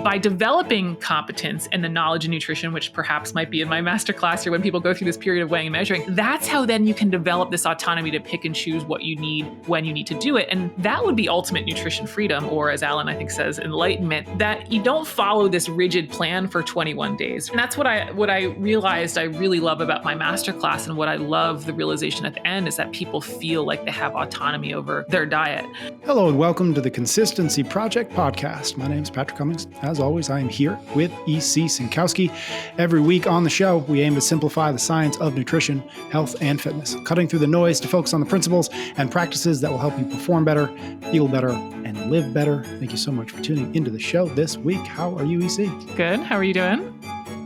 by developing competence and the knowledge of nutrition, which perhaps might be in my masterclass or when people go through this period of weighing and measuring, that's how then you can develop this autonomy to pick and choose what you need when you need to do it. And that would be ultimate nutrition freedom, or as Alan, I think, says, enlightenment, that you don't follow this rigid plan for 21 days. And that's what I realized I really love about my masterclass, and what I love the realization at the end is that people feel like they have autonomy over their diet. Hello and welcome to the Consistency Project podcast. My name is Patrick Cummings. As always, I am here with E.C. Sinkowski. Every week on the show, we aim to simplify the science of nutrition, health, and fitness, cutting through the noise to focus on the principles and practices that will help you perform better, feel better, and live better. Thank you so much for tuning into the show this week. How are you, E.C.? Good. How are you doing?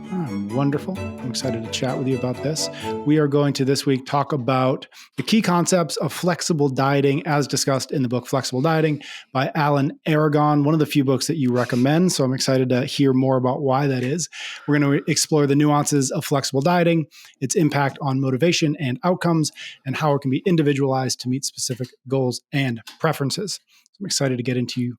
I'm wonderful. I'm excited to chat with you about this. We are going to this week talk about the key concepts of flexible dieting as discussed in the book Flexible Dieting by Alan Aragon, one of the few books that you recommend. So I'm excited to hear more about why that is. We're going to explore the nuances of flexible dieting, its impact on motivation and outcomes, and how it can be individualized to meet specific goals and preferences. So I'm excited to get into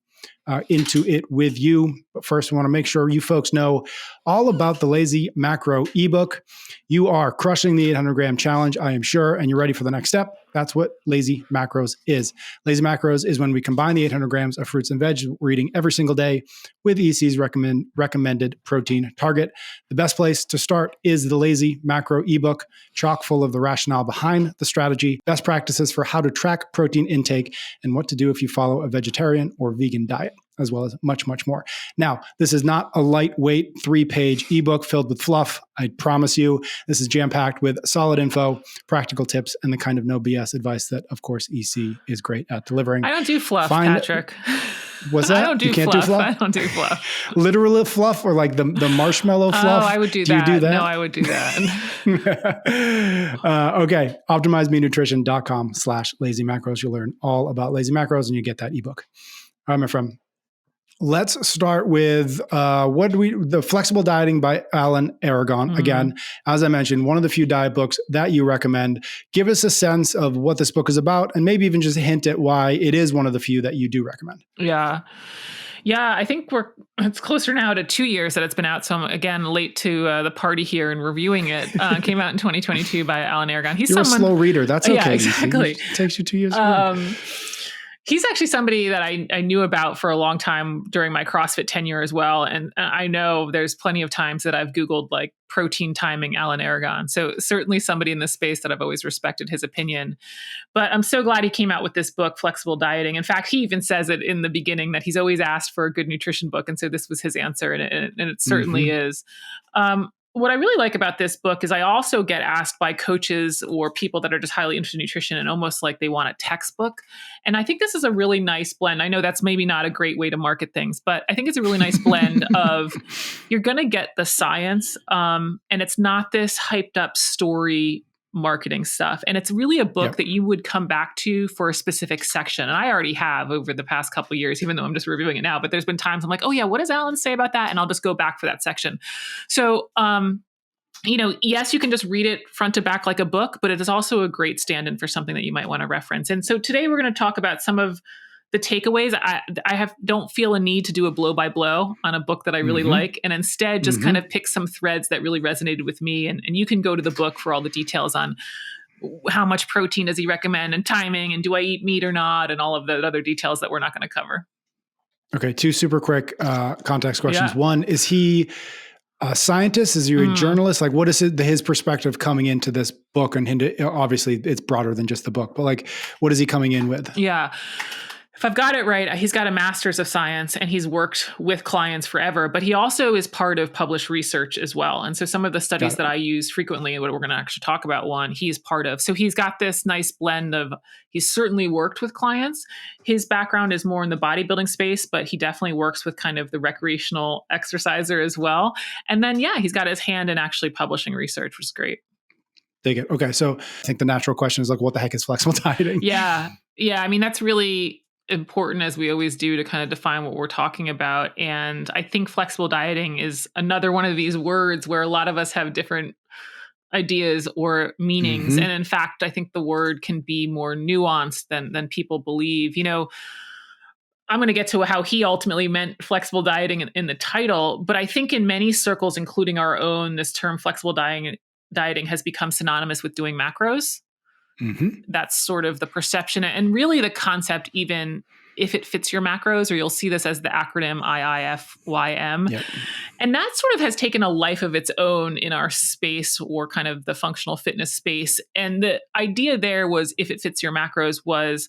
it with you. But first, we want to make sure you folks know all about the Lazy Macro ebook. You are crushing the 800 gram challenge, I am sure, and you're ready for the next step. That's what Lazy Macros is. Lazy Macros is when we combine the 800 grams of fruits and veg we're eating every single day with EC's recommended protein target. The best place to start is the Lazy Macro ebook, chock full of the rationale behind the strategy, best practices for how to track protein intake, and what to do if you follow a vegetarian or vegan diet, as well as much, much more. Now, this is not a lightweight 3-page ebook filled with fluff. I promise you, this is jam-packed with solid info, practical tips, and the kind of no BS advice that, of course, EC is great at delivering. I don't do fluff, Patrick. What's that? I don't do you can't fluff. do fluff? I don't do fluff. Literal fluff or like the marshmallow fluff? Oh, I would do that. Do you do that? No, I would do that. Okay. OptimizeMeNutrition.com/lazy macros. You'll learn all about lazy macros and you get that ebook. All right, my friend. Let's start with the Flexible Dieting by Alan Aragon. Mm-hmm. Again, as I mentioned, one of the few diet books that you recommend. Give us a sense of what this book is about, and maybe even just a hint at why it is one of the few that you do recommend. Yeah, I think it's closer now to 2 years that it's been out. So I'm, again, late to the party here and reviewing it. Came out in 2022 by Alan Aragon. You're a slow reader. That's okay. Yeah, exactly. It takes you 2 years. He's actually somebody that I knew about for a long time during my CrossFit tenure as well. And I know there's plenty of times that I've Googled like protein timing Alan Aragon. So certainly somebody in this space that I've always respected his opinion. But I'm so glad he came out with this book, Flexible Dieting. In fact, he even says it in the beginning that he's always asked for a good nutrition book. And so this was his answer. And it certainly is. What I really like about this book is I also get asked by coaches or people that are just highly interested in nutrition and almost like they want a textbook. And I think this is a really nice blend. I know that's maybe not a great way to market things, but I think it's a really nice blend of you're going to get the science and it's not this hyped up story marketing stuff. And it's really a book that you would come back to for a specific section. And I already have over the past couple of years, even though I'm just reviewing it now, but there's been times I'm like, oh yeah, what does Alan say about that? And I'll just go back for that section. So, yes, you can just read it front to back like a book, but it is also a great stand-in for something that you might want to reference. And so today we're going to talk about some of the takeaways. I don't feel a need to do a blow by blow on a book that I really like, and instead just kind of pick some threads that really resonated with me. And you can go to the book for all the details on how much protein does he recommend and timing, and do I eat meat or not, and all of the other details that we're not going to cover. Okay, 2 super quick context questions. Yeah. One, is he a scientist? Is he a journalist? Like, what is his perspective coming into this book? And obviously, it's broader than just the book, but like, what is he coming in with? Yeah. If I've got it right, he's got a master's of science and he's worked with clients forever, but he also is part of published research as well. And so some of the studies that I use frequently, what we're going to actually talk about, one, he's part of. So he's got this nice blend of, he's certainly worked with clients. His background is more in the bodybuilding space, but he definitely works with kind of the recreational exerciser as well. And then, he's got his hand in actually publishing research, which is great. Dig it. Okay. So I think the natural question is like, what the heck is flexible dieting? Yeah. I mean, that's really important, as we always do, to kind of define what we're talking about. And I think flexible dieting is another one of these words where a lot of us have different ideas or meanings. And in fact, I think the word can be more nuanced than people believe. I'm going to get to how he ultimately meant flexible dieting in the title, but I think in many circles, including our own, this term flexible dieting has become synonymous with doing macros. Mm-hmm. That's sort of the perception, and really the concept, even if it fits your macros, or you'll see this as the acronym IIFYM. Yep. And that sort of has taken a life of its own in our space, or kind of the functional fitness space. And the idea there was, if it fits your macros, was,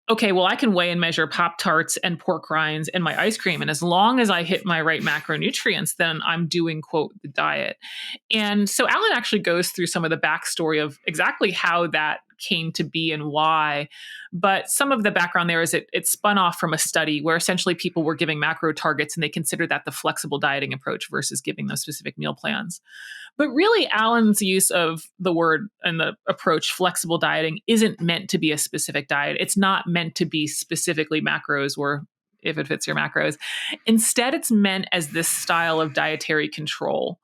okay, well, I can weigh and measure Pop-Tarts and pork rinds and my ice cream. And as long as I hit my right macronutrients, then I'm doing, quote, the diet. And so Alan actually goes through some of the backstory of exactly how that came to be and why. But some of the background there is it spun off from a study where essentially people were giving macro targets and they considered that the flexible dieting approach versus giving those specific meal plans. But really, Alan's use of the word and the approach flexible dieting isn't meant to be a specific diet. It's not meant to be specifically macros, or if it fits your macros. Instead, it's meant as this style of dietary control.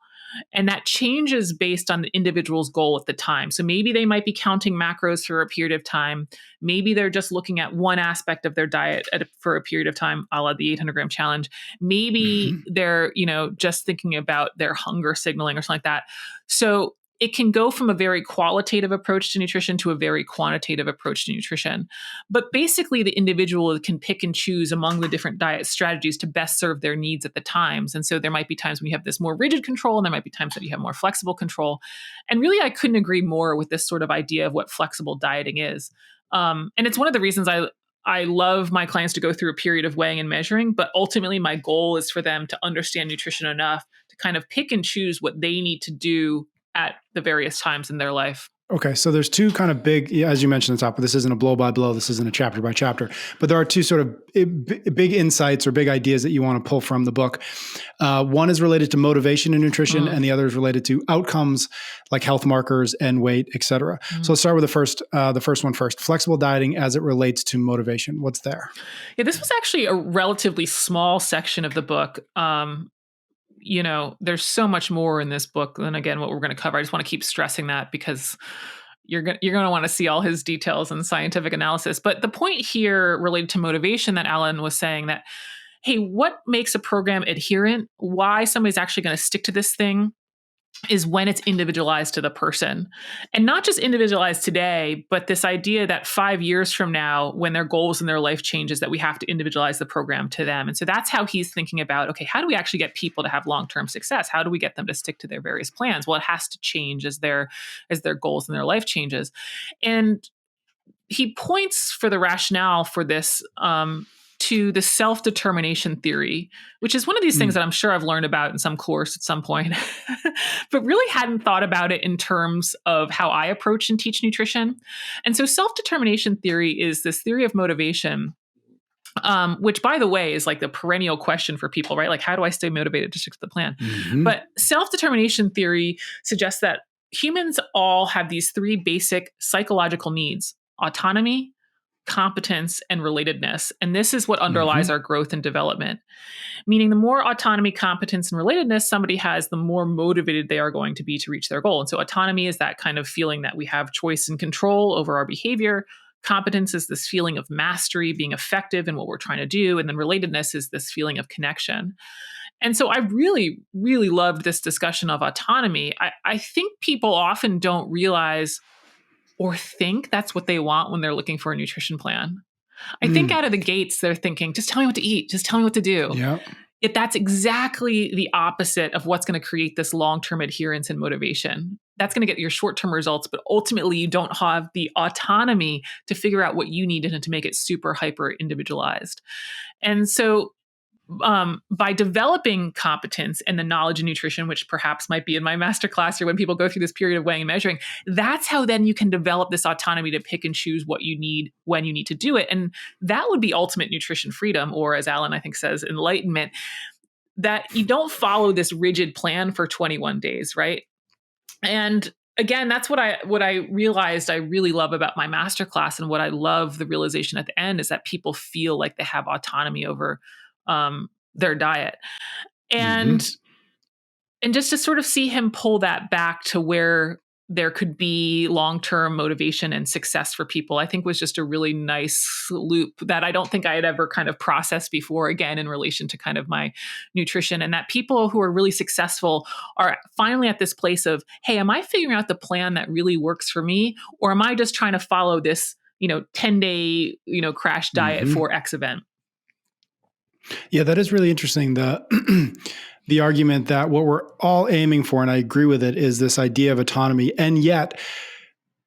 And that changes based on the individual's goal at the time. So maybe they might be counting macros for a period of time. Maybe they're just looking at one aspect of their diet for a period of time, a la the 800-gram challenge. Maybe they're, just thinking about their hunger signaling or something like that. So it can go from a very qualitative approach to nutrition to a very quantitative approach to nutrition. But basically, the individual can pick and choose among the different diet strategies to best serve their needs at the times. And so there might be times when you have this more rigid control, and there might be times that you have more flexible control. And really, I couldn't agree more with this sort of idea of what flexible dieting is. And it's one of the reasons I love my clients to go through a period of weighing and measuring, but ultimately my goal is for them to understand nutrition enough to kind of pick and choose what they need to do at the various times in their life. Okay, so there's two kind of big, as you mentioned at the top, but this isn't a blow by blow, this isn't a chapter by chapter, but there are two sort of big insights or big ideas that you want to pull from the book. One is related to motivation in nutrition, and the other is related to outcomes like health markers and weight, et cetera. So let's start with the first one first. Flexible dieting as it relates to motivation. What's there? Yeah, this was actually a relatively small section of the book. There's so much more in this book than, again, what we're going to cover. I just want to keep stressing that because you're going to want to see all his details and scientific analysis. But the point here related to motivation that Alan was saying that, hey, what makes a program adherent? Why somebody's actually going to stick to this thing is when it's individualized to the person. And not just individualized today, but this idea that 5 years from now, when their goals in their life changes, that we have to individualize the program to them. And so that's how he's thinking about, okay, how do we actually get people to have long-term success? How do we get them to stick to their various plans? Well, it has to change as their goals in their life changes. And he points for the rationale for this to the self-determination theory, which is one of these things that I'm sure I've learned about in some course at some point, but really hadn't thought about it in terms of how I approach and teach nutrition. And so self-determination theory is this theory of motivation, which, by the way, is like the perennial question for people, right? Like, how do I stay motivated to stick to the plan? But self-determination theory suggests that humans all have these three basic psychological needs: autonomy, competence, and relatedness. And this is what underlies our growth and development. Meaning the more autonomy, competence, and relatedness somebody has, the more motivated they are going to be to reach their goal. And so autonomy is that kind of feeling that we have choice and control over our behavior. Competence is this feeling of mastery, being effective in what we're trying to do. And then relatedness is this feeling of connection. And so I really, really loved this discussion of autonomy. I think people often don't realize or think that's what they want when they're looking for a nutrition plan. I think out of the gates, they're thinking, just tell me what to eat. Just tell me what to do. Yeah. If that's exactly the opposite of what's going to create this long-term adherence and motivation. That's going to get your short-term results, but ultimately you don't have the autonomy to figure out what you need and to make it super hyper individualized. And so by developing competence and the knowledge of nutrition, which perhaps might be in my masterclass or when people go through this period of weighing and measuring, that's how then you can develop this autonomy to pick and choose what you need when you need to do it. And that would be ultimate nutrition freedom, or as Alan, I think, says, enlightenment, that you don't follow this rigid plan for 21 days, right? And again, that's what I realized I really love about my masterclass, and what I love the realization at the end is that people feel like they have autonomy over their diet. And just to sort of see him pull that back to where there could be long-term motivation and success for people, I think was just a really nice loop that I don't think I had ever kind of processed before, again, in relation to kind of my nutrition. And that people who are really successful are finally at this place of, hey, am I figuring out the plan that really works for me? Or am I just trying to follow this, 10-day, crash diet for X event? Yeah, that is really interesting. The argument that what we're all aiming for, and I agree with it, is this idea of autonomy. And yet,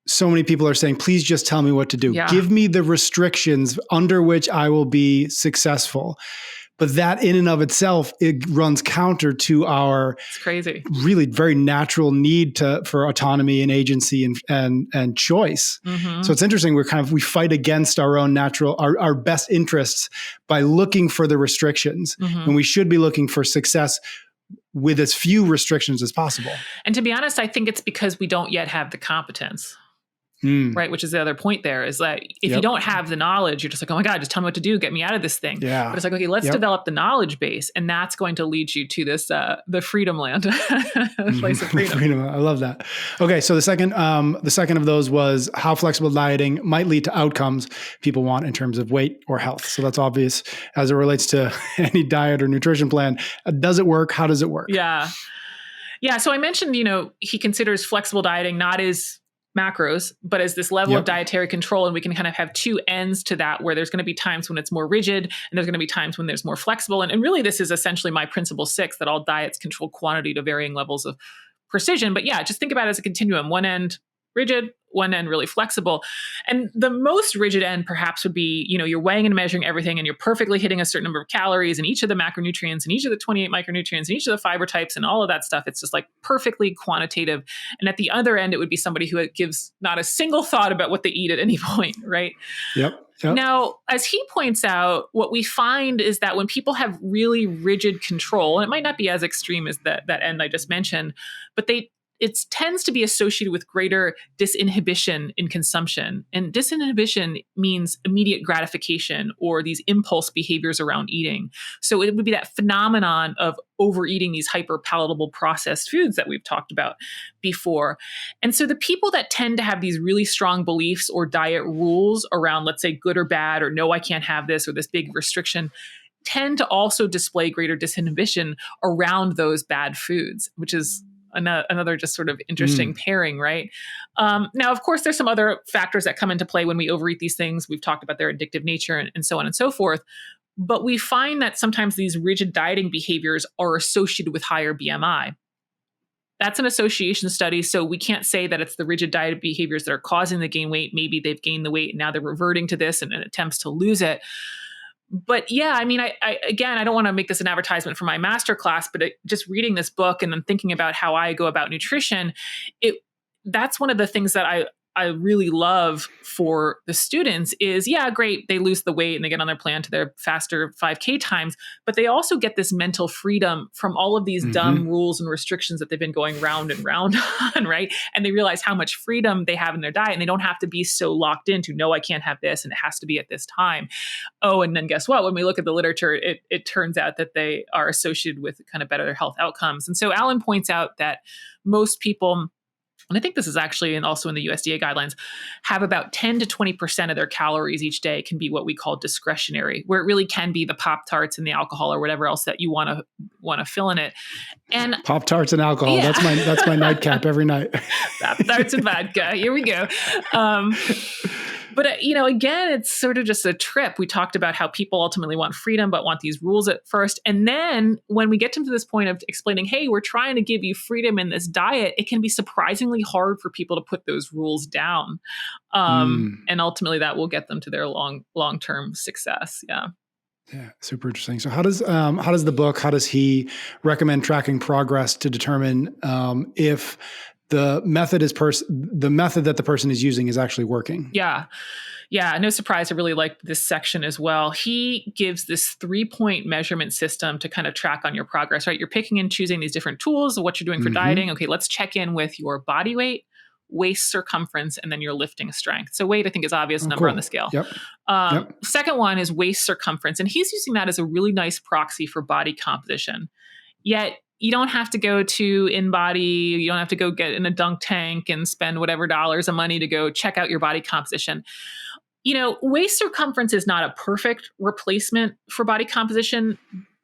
so many people are saying, please just tell me what to do. Yeah. Give me the restrictions under which I will be successful. But that in and of itself, it runs counter to our It's crazy, really very natural need for autonomy and agency and choice. So it's interesting. We fight against our own our best interests by looking for the restrictions when we should be looking for success with as few restrictions as possible. And to be honest, I think it's because we don't yet have the competence. Right. Which is the other point there, is that if you don't have the knowledge, you're just like, oh my God, just tell me what to do. Get me out of this thing. Yeah. But it's like, okay, let's develop the knowledge base. And that's going to lead you to this, the freedom land, place of freedom. I love that. Okay. So the second of those was how flexible dieting might lead to outcomes people want in terms of weight or health. So that's obvious as it relates to any diet or nutrition plan. Does it work? How does it work? Yeah. Yeah. So I mentioned, he considers flexible dieting not as macros, but as this level of dietary control. And we can kind of have two ends to that, where there's going to be times when it's more rigid and there's going to be times when there's more flexible. And really, this is essentially my principle 6, that all diets control quantity to varying levels of precision. But yeah, just think about it as a continuum. One end rigid, one end really flexible. And the most rigid end perhaps would be, you're weighing and measuring everything and you're perfectly hitting a certain number of calories and each of the macronutrients and each of the 28 micronutrients and each of the fiber types and all of that stuff. It's just like perfectly quantitative. And at the other end, it would be somebody who gives not a single thought about what they eat at any point, right? Yep. Now, as he points out, what we find is that when people have really rigid control, and it might not be as extreme as that end I just mentioned, but it tends to be associated with greater disinhibition in consumption. And disinhibition means immediate gratification or these impulse behaviors around eating. So it would be that phenomenon of overeating these hyper palatable processed foods that we've talked about before. And so the people that tend to have these really strong beliefs or diet rules around, let's say, good or bad, or no, I can't have this, or this big restriction, tend to also display greater disinhibition around those bad foods, which is another just sort of interesting pairing, right? Now, of course, there's some other factors that come into play when we overeat these things. We've talked about their addictive nature and so on and so forth. But we find that sometimes these rigid dieting behaviors are associated with higher BMI. That's an association study, so we can't say that it's the rigid diet behaviors that are causing the gain weight. Maybe they've gained the weight and now they're reverting to this in attempts to lose it. But yeah, I mean, I again, I don't want to make this an advertisement for my masterclass, but just reading this book and then thinking about how I go about nutrition, that's one of the things that I really love for the students is, yeah, great, they lose the weight and they get on their plan to their faster 5K times, but they also get this mental freedom from all of these dumb rules and restrictions that they've been going round and round on, right? And they realize how much freedom they have in their diet, and they don't have to be so locked into, no, I can't have this and it has to be at this time. Oh, and then guess what? When we look at the literature, it turns out that they are associated with kind of better health outcomes. And so Alan points out that most people, and I think this is actually also in the USDA guidelines, have about 10 to 20% of their calories each day can be what we call discretionary, where it really can be the Pop-Tarts and the alcohol or whatever else that you want to fill in it. And Pop-Tarts and alcohol. Yeah. That's my nightcap every night. Pop-Tarts and vodka. Here we go. But, again, it's sort of just a trip. We talked about how people ultimately want freedom, but want these rules at first. And then when we get to this point of explaining, hey, we're trying to give you freedom in this diet, it can be surprisingly hard for people to put those rules down. And ultimately that will get them to their long-term success. Yeah. Yeah, super interesting. So how does he recommend tracking progress to determine if the method that the person is using is actually working? Yeah. No surprise. I really like this section as well. He gives this 3-point measurement system to kind of track on your progress, right? You're picking and choosing these different tools of what you're doing for dieting. Okay, let's check in with your body weight, waist circumference, and then your lifting strength. So weight, I think, is obvious number on the scale. Yep. Second one is waist circumference. And he's using that as a really nice proxy for body composition. Yet you don't have to go to InBody. You don't have to go get in a dunk tank and spend whatever dollars of money to go check out your body composition. Waist circumference is not a perfect replacement for body composition,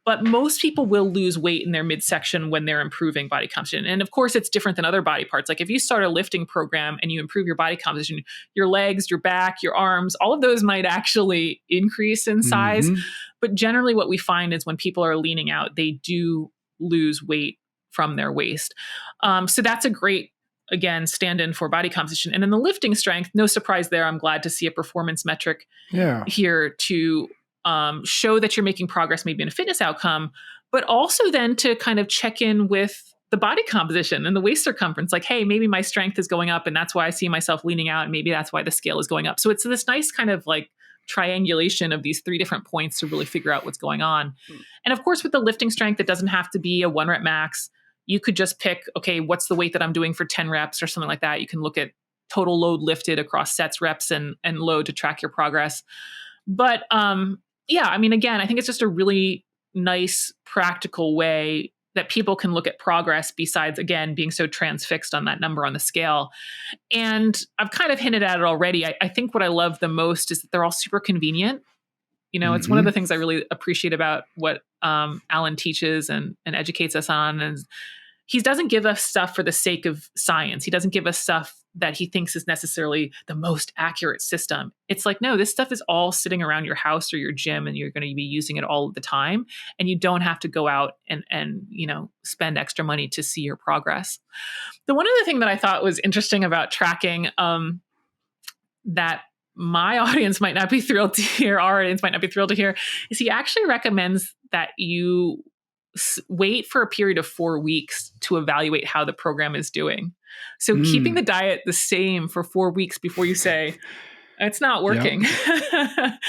but most people will lose weight in their midsection when they're improving body composition. And of course, it's different than other body parts. Like if you start a lifting program and you improve your body composition, your legs, your back, your arms, all of those might actually increase in size. Mm-hmm. But generally what we find is when people are leaning out, they do lose weight from their waist. So that's a great, again, stand-in for body composition. And then the lifting strength, no surprise there. I'm glad to see a performance metric here to show that you're making progress maybe in a fitness outcome, but also then to kind of check in with the body composition and the waist circumference. Like, hey, maybe my strength is going up and that's why I see myself leaning out. And maybe that's why the scale is going up. So it's this nice kind of like triangulation of these 3 different points to really figure out what's going on. And of course, with the lifting strength, it doesn't have to be a 1 rep max. You could just pick, okay, what's the weight that I'm doing for 10 reps or something like that. You can look at total load lifted across sets, reps, and load to track your progress. But yeah, I mean, again, I think it's just a really nice, practical way that people can look at progress besides, again, being so transfixed on that number on the scale. And I've kind of hinted at it already. I think what I love the most is that they're all super convenient. It's one of the things I really appreciate about what Alan teaches and educates us on. And he doesn't give us stuff for the sake of science. He doesn't give us stuff that he thinks is necessarily the most accurate system. It's like, no, this stuff is all sitting around your house or your gym and you're going to be using it all the time. And you don't have to go out and spend extra money to see your progress. The one other thing that I thought was interesting about tracking that my audience might not be thrilled to hear, our audience might not be thrilled to hear, is he actually recommends that you wait for a period of 4 weeks to evaluate how the program is doing. So keeping the diet the same for 4 weeks before you say, it's not working. Yep.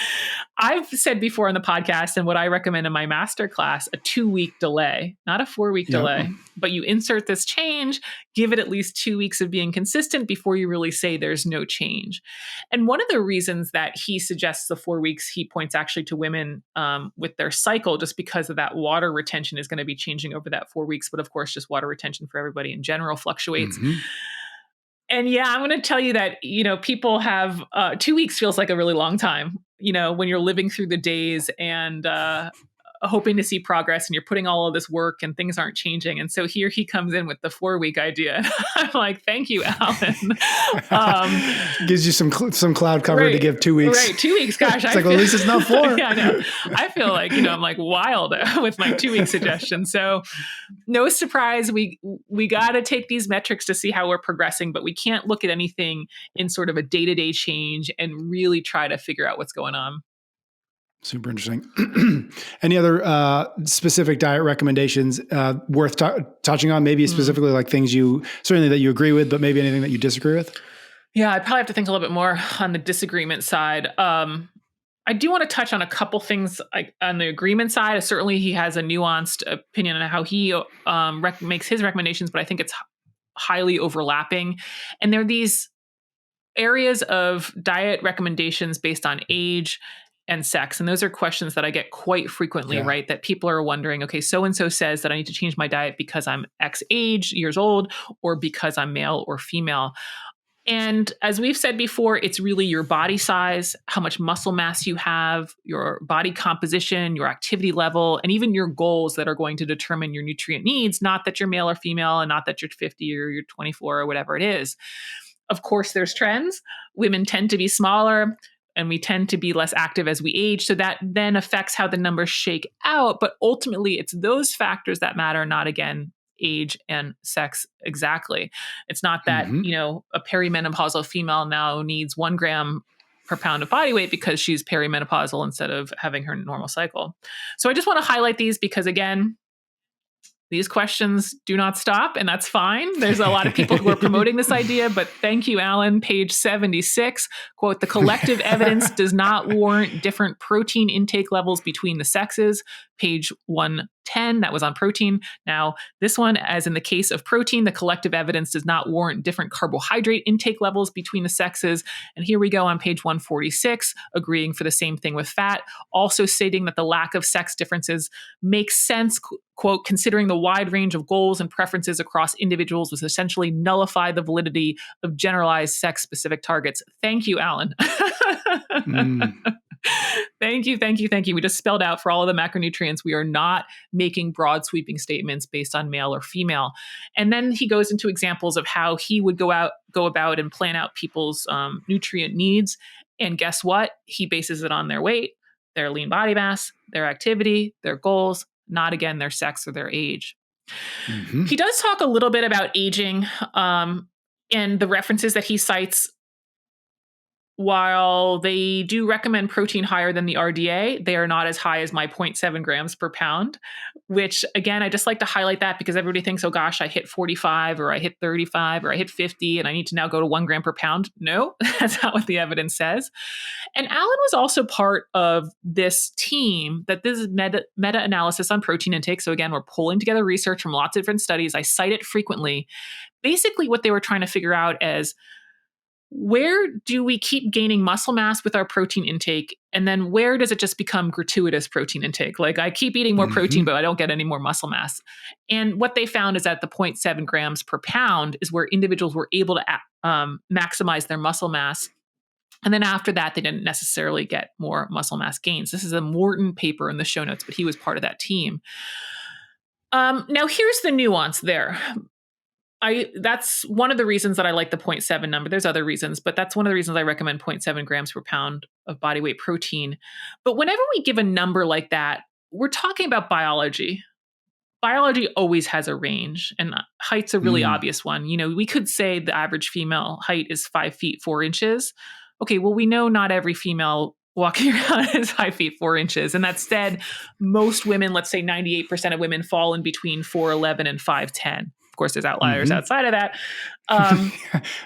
I've said before on the podcast, and what I recommend in my master class, a 2-week delay, not a 4-week delay, but you insert this change, give it at least 2 weeks of being consistent before you really say there's no change. And one of the reasons that he suggests the 4 weeks, he points actually to women with their cycle, just because of that water retention is going to be changing over that 4 weeks. But of course, just water retention for everybody in general fluctuates. Mm-hmm. And yeah, I'm going to tell you that, people have 2 weeks feels like a really long time, when you're living through the days and hoping to see progress and you're putting all of this work and things aren't changing. And so here he comes in with the 4-week idea. I'm like, thank you, Alan. Gives you some cloud cover to give 2 weeks. Right. 2 weeks. Gosh. It's like, well, at least it's not 4. Yeah, I know. I feel like, I'm like wild with my 2-week suggestion. So no surprise. We got to take these metrics to see how we're progressing, but we can't look at anything in sort of a day-to-day change and really try to figure out what's going on. Super interesting. Any other specific diet recommendations worth touching on? Maybe specifically like things certainly that you agree with, but maybe anything that you disagree with? Yeah, I probably have to think a little bit more on the disagreement side. I do want to touch on a couple things on the agreement side. Certainly he has a nuanced opinion on how he makes his recommendations, but I think it's highly overlapping. And there are these areas of diet recommendations based on age and sex. And those are questions that I get quite frequently, right? That people are wondering, okay, so-and-so says that I need to change my diet because I'm X age, years old, or because I'm male or female. And as we've said before, it's really your body size, how much muscle mass you have, your body composition, your activity level, and even your goals that are going to determine your nutrient needs, not that you're male or female and not that you're 50 or you're 24 or whatever it is. Of course, there's trends. Women tend to be smaller and we tend to be less active as we age. So that then affects how the numbers shake out. But ultimately, it's those factors that matter, not, again, age and sex exactly. It's not that, a perimenopausal female now needs 1 gram per pound of body weight because she's perimenopausal instead of having her normal cycle. So I just want to highlight these because, again, these questions do not stop, and that's fine. There's a lot of people who are promoting this idea, but thank you, Alan. Page 76, quote, "The collective evidence does not warrant different protein intake levels between the sexes," page 1 10. That was on protein. Now, this one, as in the case of protein, the collective evidence does not warrant different carbohydrate intake levels between the sexes. And here we go on page 146, agreeing for the same thing with fat, also stating that the lack of sex differences makes sense, quote, considering the wide range of goals and preferences across individuals was essentially nullify the validity of generalized sex-specific targets. Thank you, Alan. Thank you. We just spelled out for all of the macronutrients, we are not making broad sweeping statements based on male or female. And then he goes into examples of how he would go about and plan out people's nutrient needs. And guess what? He bases it on their weight, their lean body mass, their activity, their goals, not again their sex or their age. He does talk a little bit about aging, and the references that he cites. While they do recommend protein higher than the RDA, they are not as high as my 0.7 grams per pound, which again, I just like to highlight that because everybody thinks, oh gosh, I hit 45 or I hit 35 or I hit 50 and I need to now go to 1 gram per pound. No, that's not what the evidence says. And Alan was also part of this team that this is meta-analysis on protein intake. So again, we're pulling together research from lots of different studies. I cite it frequently. Basically, what they were trying to figure out is, where do we keep gaining muscle mass with our protein intake? And then where does it just become gratuitous protein intake? Like I keep eating more protein, but I don't get any more muscle mass. And what they found is that the 0.7 grams per pound is where individuals were able to maximize their muscle mass. And then after that, they didn't necessarily get more muscle mass gains. This is a Morton paper in the show notes, but he was part of that team. Now, here's the nuance there. That's one of the reasons that I like the 0.7 number. There's other reasons, but that's one of the reasons I recommend 0.7 grams per pound of body weight protein. But whenever we give a number like that, we're talking about biology. Biology always has a range, and height's a really obvious one. You know, we could say the average female height is 5 feet 4 inches. Okay, well, we know not every female walking around is 5 feet 4 inches. And that said, most women, let's say 98% of women, fall in between 4'11 and 5'10. Of course, there's outliers outside of that. I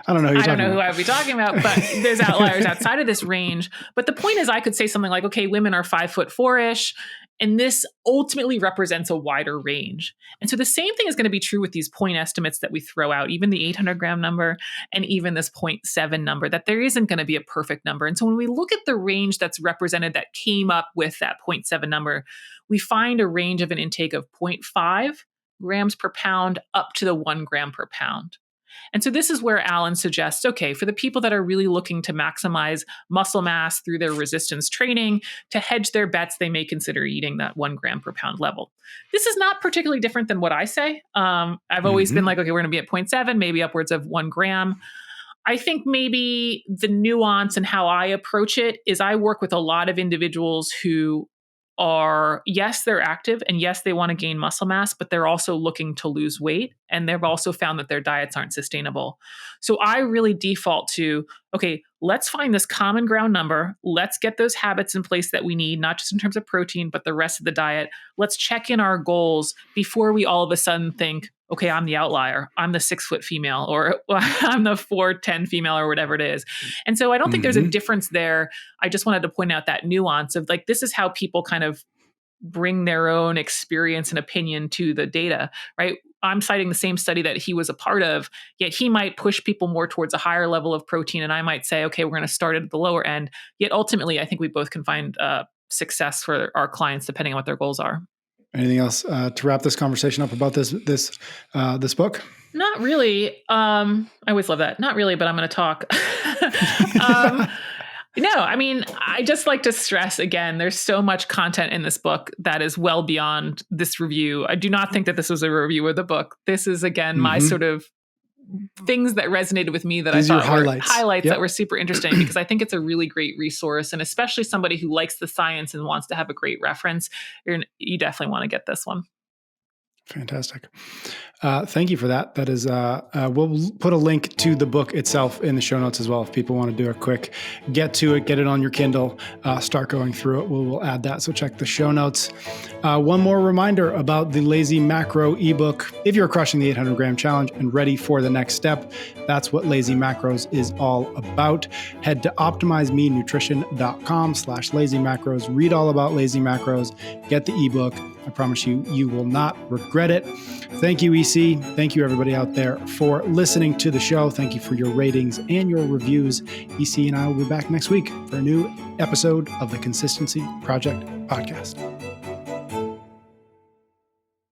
don't know who I would be talking about, but there's outliers outside of this range. But the point is, I could say something like, okay, women are 5'4"-ish, and this ultimately represents a wider range. And so the same thing is going to be true with these point estimates that we throw out, even the 800 gram number and even this 0.7 number, that there isn't going to be a perfect number. And so when we look at the range that's represented that came up with that 0.7 number, we find a range of an intake of 0.5 grams per pound up to the 1 gram per pound. And so this is where Alan suggests, okay, for the people that are really looking to maximize muscle mass through their resistance training, to hedge their bets, they may consider eating that 1 gram per pound level. This is not particularly different than what I say. I've always been like, okay, we're going to be at 0.7, maybe upwards of 1 gram. I think maybe the nuance and how I approach it is I work with a lot of individuals who are, yes, they're active and yes, they want to gain muscle mass, but they're also looking to lose weight. And they've also found that their diets aren't sustainable. So I really default to, okay, let's find this common ground number. Let's get those habits in place that we need, not just in terms of protein, but the rest of the diet. Let's check in our goals before we all of a sudden think, okay, I'm the outlier. I'm the 6 foot female, or I'm the 4'10" female, or whatever it is. And so I don't think there's a difference there. I just wanted to point out that nuance of like, this is how people kind of bring their own experience and opinion to the data, right? I'm citing the same study that he was a part of, yet he might push people more towards a higher level of protein. And I might say, okay, we're going to start at the lower end. Yet ultimately, I think we both can find success for our clients depending on what their goals are. Anything else to wrap this conversation up about this book? Not really. I always love that. Not really, but I'm going to talk. No, I mean, I just like to stress again, there's so much content in this book that is well beyond this review. I do not think that this was a review of the book. This is, again, my sort of things that resonated with me that I thought were highlights that were super interesting, because I think it's a really great resource. And especially somebody who likes the science and wants to have a great reference, you definitely want to get this one. Fantastic. Thank you for that. That is, we'll put a link to the book itself in the show notes as well. If people want to do a quick get to it, get it on your Kindle, start going through it, we'll add that. So check the show notes. One more reminder about the Lazy Macro ebook. If you're crushing the 800 gram challenge and ready for the next step, that's what Lazy Macros is all about. Head to optimizemenutrition.com/lazy macros. Read all about Lazy Macros. Get the ebook. I promise you, you will not regret it. Thank you, EC. Thank you, everybody out there, for listening to the show. Thank you for your ratings and your reviews. EC and I will be back next week for a new episode of the Consistency Project podcast.